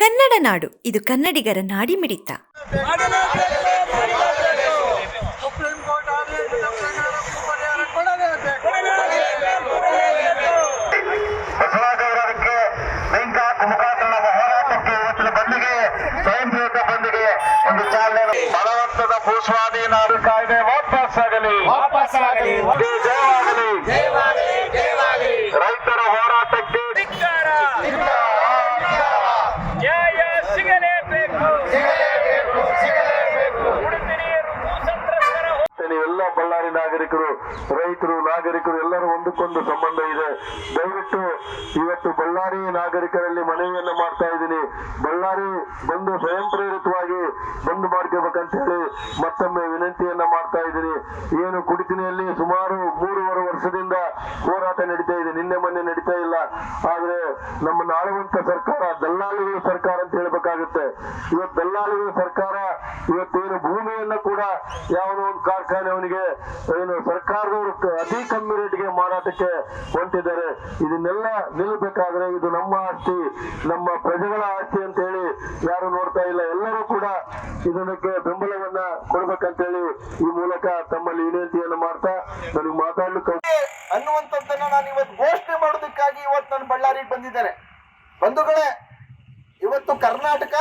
ಕನ್ನಡ ನಾಡು, ಇದು ಕನ್ನಡಿಗರ ನಾಡಿಮಿಡಿತ. ಬಲವಂತದ ಭೂಸ್ವಾಧೀನ ಕಾಯ್ದೆ ವಾಪಸ್ಸಾಗಲಿ, ರೈತರ ಹೋರಾಟಕ್ಕೆ ನ್ಯಾಯ ಸಿಗಲೇಬೇಕು. ಎಲ್ಲ ಬಳ್ಳಾರಿ ನಾಗರಿಕರು, ರೈತರು, ನಾಗರಿಕರು ಎಲ್ಲರೂ ಒಂದಕ್ಕೊಂದು ಸಂಬಂಧ ಇದೆ. ದಯವಿಟ್ಟು ಇವತ್ತು ಬಳ್ಳಾರಿ ನಾಗರಿಕರಲ್ಲಿ ಮನವಿಯನ್ನ ಮಾಡ್ತಾ ಇದ್ದೀನಿ. ಬಳ್ಳಾರಿ ಬಂದು ಸ್ವಯಂ ಪ್ರೇರಿತವಾಗಿ ಬಂದ್ ಮಾಡ್ಕೋಬೇಕಂತ ಹೇಳಿ ಮತ್ತೊಮ್ಮೆ ವಿನಂತಿಯನ್ನ ಮಾಡ್ತಾ ಇದ್ದೀನಿ. ಏನು ಕುಡಿತಿನಿಯಲ್ಲಿ ಸುಮಾರು 3.5 ವರ್ಷದಿಂದ ಹೋರಾಟ ನಡೀತಾ ಇದೆ, ನಿನ್ನೆ ಮೊನ್ನೆ ನಡೀತಾ ಇಲ್ಲ. ಆದ್ರೆ ನಮ್ಮ ಆಳುವಂತ ಸರ್ಕಾರ ದಲ್ಲಾಳಿಗಳ ಸರ್ಕಾರ ಅಂತ ಹೇಳ್ಬೇಕಾಗುತ್ತೆ. ಇವತ್ತು ದಲ್ಲಾಳಿಗಳ ಸರ್ಕಾರ ಇವತ್ತೇನು ಭೂಮಿಯನ್ನ ಕೂಡ ಯಾವನೋ ಒಂದು ಕಾರ್ಖಾನೆ ಅವನಿಗೆ ಏನು ಸರ್ಕಾರದವರು ಅತಿ ಕಮ್ಮಿ ರೇಟ್ಗೆ ಮಾರಾಟಕ್ಕೆ ಹೊಂಟಿದ್ದಾರೆ. ಇದನ್ನೆಲ್ಲ ನಿಲ್ಲಬೇಕಾದ್ರೆ ಇದು ನಮ್ಮ ಆಸ್ತಿ, ನಮ್ಮ ಪ್ರಜೆಗಳ ಆಸ್ತಿ ಅಂತ ಹೇಳಿ ಯಾರು ನೋಡ್ತಾ ಇಲ್ಲ. ಎಲ್ಲರೂ ಕೂಡ ಇದಕ್ಕೆ ಬೆಂಬಲವನ್ನ ಕೊಡ್ಬೇಕಂತ ಹೇಳಿ ಈ ಮೂಲಕ ತಮ್ಮಲ್ಲಿ ವಿನಂತಿಯನ್ನು ಮಾಡ್ತಾ ನನಗೆ ಮಾತಾಡ್ಲಿಕ್ಕೆ ಅನ್ನುವಂಥದ್ದನ್ನ ನಾನು ಇವತ್ತು ಘೋಷಣೆ ಮಾಡೋದಕ್ಕಾಗಿ ಇವತ್ತು ನಾನು ಬಳ್ಳಾರಿಗೆ ಬಂದಿದ್ದೇನೆ. ಬಂಧುಗಳೇ, ಇವತ್ತು ಕರ್ನಾಟಕ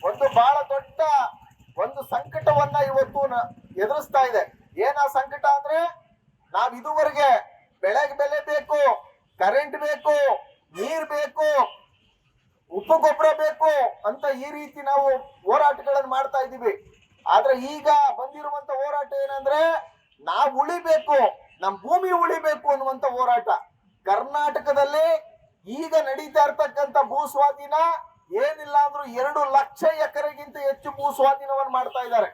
ಒಂದು ಬಹಳ ದೊಡ್ಡ ಒಂದು ಸಂಕಟವನ್ನ ಇವತ್ತು ಎದುರಿಸ್ತಾ ಇದೆ. ಏನ ಸಂಕಟ ಅಂದ್ರೆ, ನಾವ್ ಇದುವರೆಗೆ ಬೆಳೆಗೆ ಬೆಲೆ ಬೇಕು, ಕರೆಂಟ್ ಬೇಕು, ನೀರ್ ಬೇಕು, ಉಪ್ಪು ಗೊಬ್ಬರ ಬೇಕು ಅಂತ ಈ ರೀತಿ ನಾವು ಹೋರಾಟಗಳನ್ನು ಮಾಡ್ತಾ ಇದ್ದೀವಿ. ಆದ್ರೆ ಈಗ ಬಂದಿರುವಂತ ಹೋರಾಟ ಏನಂದ್ರೆ, ನಾವ್ ಉಳಿಬೇಕು, ನಮ್ ಭೂಮಿ ಉಳಿಬೇಕು ಅನ್ನುವಂತ ಹೋರಾಟ. ಕರ್ನಾಟಕದಲ್ಲಿ ಈಗ ನಡೀತಾ ಇರ್ತಕ್ಕಂಥ ಭೂ ಸ್ವಾಧೀನ ಏನಿಲ್ಲ ಅಂದ್ರೂ 2 ಲಕ್ಷ ಎಕರೆಗಿಂತ ಹೆಚ್ಚು ಭೂ ಸ್ವಾಧೀನವನ್ನು ಮಾಡ್ತಾ ಇದ್ದಾರೆ.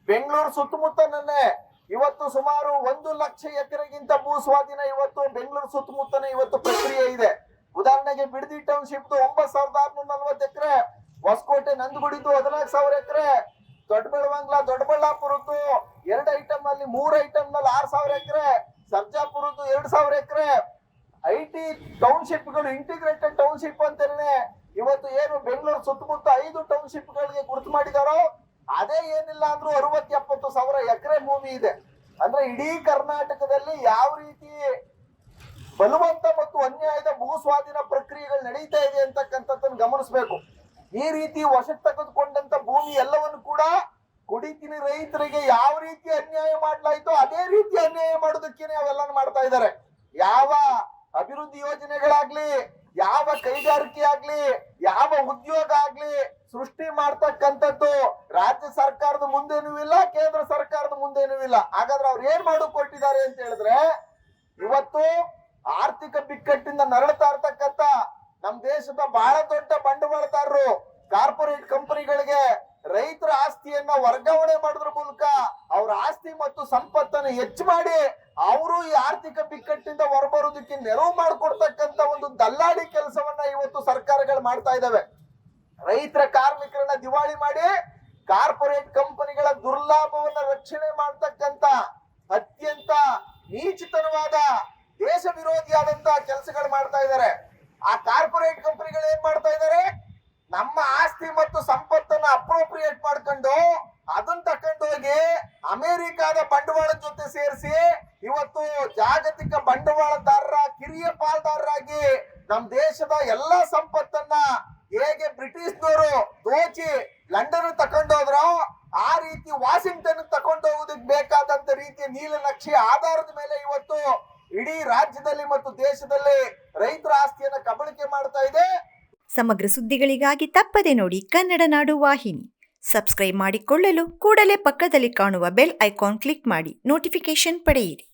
ಬೆಂಗಳೂರು ಸುತ್ತಮುತ್ತನೇ ಇವತ್ತು ಸುಮಾರು 1 ಲಕ್ಷ ಎಕರೆಗಿಂತ ಭೂ ಸ್ವಾಧೀನ ಇವತ್ತು ಬೆಂಗಳೂರು ಸುತ್ತಮುತ್ತನೇ ಇವತ್ತು ಪ್ರಕ್ರಿಯೆ ಇದೆ. ಉದಾಹರಣೆಗೆ ಬಿಡದಿ ಟೌನ್ಶಿಪ್ 9640 ಎಕರೆ, ಹೊಸಕೋಟೆ ನಂದಗುಡಿದು 14,000 ಎಕರೆ, ದೊಡ್ಡಬೆಳವಂಗ್ಲ ದೊಡ್ಡಬಳ್ಳಾಪುರದ್ದು 2 ಐಟಮ್ ಅಲ್ಲಿ 3 ಐಟಮ್ ನಲ್ಲಿ 6,000 ಎಕರೆ, ಸರ್ಜಾಪುರದ್ದು 2,000 ಎಕರೆ. IT ಟೌನ್ಶಿಪ್ಗಳು ಇಂಟಿಗ್ರೇಟೆಡ್ ಟೌನ್ಶಿಪ್ ಅಂತೇಳಿ ಇವತ್ತು ಏನು ಬೆಂಗಳೂರು ಸುತ್ತಮುತ್ತ 5 ಟೌನ್ಶಿಪ್ ಗಳಿಗೆ ಗುರುತು ಮಾಡಿದಾರೋ ಅದೇ ಏನಿಲ್ಲ ಅಂದ್ರೂ 60-70 ಎಕರೆ ಭೂಮಿ ಇದೆ. ಅಂದ್ರೆ ಇಡೀ ಕರ್ನಾಟಕದಲ್ಲಿ ಯಾವ ರೀತಿ ಬಲವಂತ ಮತ್ತು ಅನ್ಯಾಯದ ಭೂ ಸ್ವಾಧೀನ ಪ್ರಕ್ರಿಯೆಗಳು ನಡೀತಾ ಇದೆ ಅಂತಕ್ಕಂಥದ್ದನ್ನು ಗಮನಿಸಬೇಕು. ಈ ರೀತಿ ವಶಕ್ಕೆ ತೆಗೆದುಕೊಂಡಂತ ಭೂಮಿ ಎಲ್ಲವನ್ನು ಕೂಡ ಕುಡಿತಿನಿ ರೈತರಿಗೆ ಯಾವ ರೀತಿ ಅನ್ಯಾಯ ಮಾಡ್ಲಾಯ್ತೋ ಅದೇ ರೀತಿ ಅನ್ಯಾಯ ಮಾಡೋದಕ್ಕೇನೆ ಅವೆಲ್ಲ ಮಾಡ್ತಾ ಇದ್ದಾರೆ. ಯಾವ ಅಭಿವೃದ್ಧಿ ಯೋಜನೆಗಳಾಗ್ಲಿ, ಯಾವ ಕೈಗಾರಿಕೆ ಆಗ್ಲಿ, ಯಾವ ಉದ್ಯೋಗ ಆಗ್ಲಿ ಸೃಷ್ಟಿ ಮಾಡ್ತಕ್ಕಂಥದ್ದು ರಾಜ್ಯ ಸರ್ಕಾರದ ಮುಂದೇನೂ ಇಲ್ಲ, ಕೇಂದ್ರ ಸರ್ಕಾರದ ಮುಂದೇನೂ ಇಲ್ಲ. ಹಾಗಾದ್ರೆ ಅವ್ರು ಏನ್ ಮಾಡೋಕ್ ಕೊಟ್ಟಿದ್ದಾರೆ ಅಂತ ಹೇಳಿದ್ರೆ, ಇವತ್ತು ಆರ್ಥಿಕ ಬಿಕ್ಕಟ್ಟಿಂದ ನರಳ್ತಾ ಇರ್ತಕ್ಕಂಥ ನಮ್ ದೇಶದ ಬಹಳ ದೊಡ್ಡ ಬಂಡವಾಳದಾರರು ಕಾರ್ಪೊರೇಟ್ ಕಂಪನಿಗಳಿಗೆ ರೈತರ ಆಸ್ತಿಯನ್ನ ವರ್ಗಾವಣೆ ಮಾಡೋದ್ರ ಮೂಲಕ ಅವ್ರ ಆಸ್ತಿ ಮತ್ತು ಸಂಪತ್ತನ್ನು ಹೆಚ್ಚು ಮಾಡಿ ಅವರು ಈ ಆರ್ಥಿಕ ಬಿಕ್ಕಟ್ಟಿಂದ ಹೊರಬರೋದಕ್ಕೆ ನೆರವು ಮಾಡಿಕೊಡ್ತಕ್ಕಂತ ಒಂದು ದಲ್ಲಾಳಿ ಕೆಲಸವನ್ನ ಇವತ್ತು ಸರ್ಕಾರಗಳು ಮಾಡ್ತಾ ಇದಾವೆ. ರೈತರ ಕಾರ್ಮಿಕರನ್ನ ದಿವಾಳಿ ಮಾಡಿ ಕಾರ್ಪೊರೇಟ್ ಕಂಪನಿಗಳ ದುರ್ಲಾಭವನ್ನ ರಕ್ಷಣೆ ಮಾಡ್ತಕ್ಕಂತ ಅತ್ಯಂತ ನೀಚತನವಾದ ದೇಶ ವಿರೋಧಿಯಾದಂತ ಕೆಲಸಗಳು ಮಾಡ್ತಾ ಇದ್ದಾರೆ. ಆ ಕಾರ್ಪೊರೇಟ್ ಕಂಪನಿಗಳು ಏನ್ ಮಾಡ್ತಾ ಇದ್ದಾರೆ, ನಮ್ಮ ಆಸ್ತಿ ಮತ್ತು ಸಂಪತ್ತನ್ನ ಅಪ್ರೋಪ್ರಿಯೇಟ್ ಮಾಡ್ಕೊಂಡು ಅದನ್ನ ತಕೊಂಡು ಹೋಗಿ ಅಮೆರಿಕಾದ ಬಂಡವಾಳದ ಜೊತೆ ಸೇರಿಸಿ ಇವತ್ತು ಜಾಗತಿಕ ಬಂಡವಾಳದಾರರ ಕಿರಿಯ ಪಾಲ್ದಾರರಾಗಿ ನಮ್ ದೇಶದ ಎಲ್ಲಾ ಸಂಪತ್ತನ್ನ ಹೇಗೆ ಬ್ರಿಟಿಷ್ನವರು ದೋಚಿ ಲಂಡನ್ ತಕೊಂಡೋದ್ರು ಆ ರೀತಿ ವಾಷಿಂಗ್ಟನ್ ತಕೊಂಡು ಹೋಗೋದಕ್ಕೆ ಬೇಕಾದಂತ ರೀತಿಯ ನೀಲನಕ್ಷೆ ಆಧಾರದ ಮೇಲೆ ಇವತ್ತು ಇಡೀ ರಾಜ್ಯದಲ್ಲಿ ಮತ್ತು ದೇಶದಲ್ಲಿ ರೈತರ ಆಸ್ತಿಯನ್ನ ಕಬಳಿಕೆ ಮಾಡ್ತಾ ಇದೆ. ಸಮಗ್ರ ಸುದ್ದಿಗಳಿಗಾಗಿ ತಪ್ಪದೆ ನೋಡಿ ಕನ್ನಡ ನಾಡು ವಾಹಿನಿ. ಸಬ್ಸ್ಕ್ರೈಬ್ ಮಾಡಿಕೊಳ್ಳಲು ಕೂಡಲೇ ಪಕ್ಕದಲ್ಲಿ ಕಾಣುವ ಬೆಲ್ ಐಕಾನ್ ಕ್ಲಿಕ್ ಮಾಡಿ ನೋಟಿಫಿಕೇಶನ್ ಪಡೆಯಿರಿ.